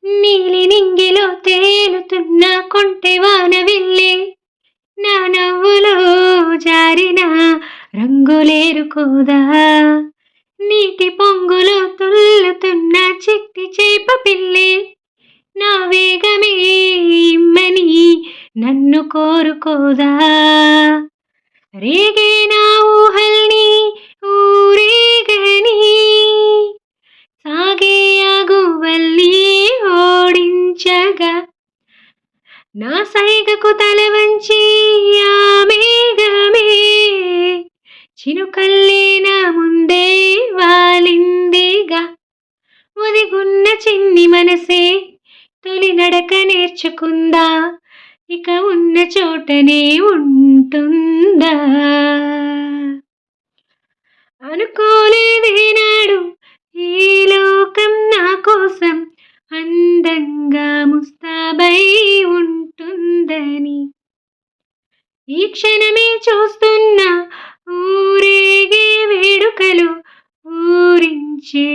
నీలి నింగిలో తేలుతున్న కొంటెవాన విల్లే నా నవ్వులో జారిన రంగులేరుకోదా నీటి పొంగులో తుల్లుతున్న చిట్టి చేప పిల్లే నా వేగమే ఇమ్మని నన్ను కోరుకోదా రేగే నా ఊహల్ని ఊరేగని సాగే ఆగువల్లి ఓడించగా నా సైగకు తల వంచి ఆ మేఘమే చినుకల్లే నా ముందే వాలిందిగా ఒదిగున్న చిన్ని మనసే తొలి నడక నేర్చుకుందా ఇక ఉన్న చోటనే ఉంటుందా అనుకోలేదేనాడు ఈ లోకం నా కోసం అందంగా ముస్తాబై ఉంటుందని ఈ క్షణమే చూస్తున్నా ఊరేగే వేడుకలు ఊరించే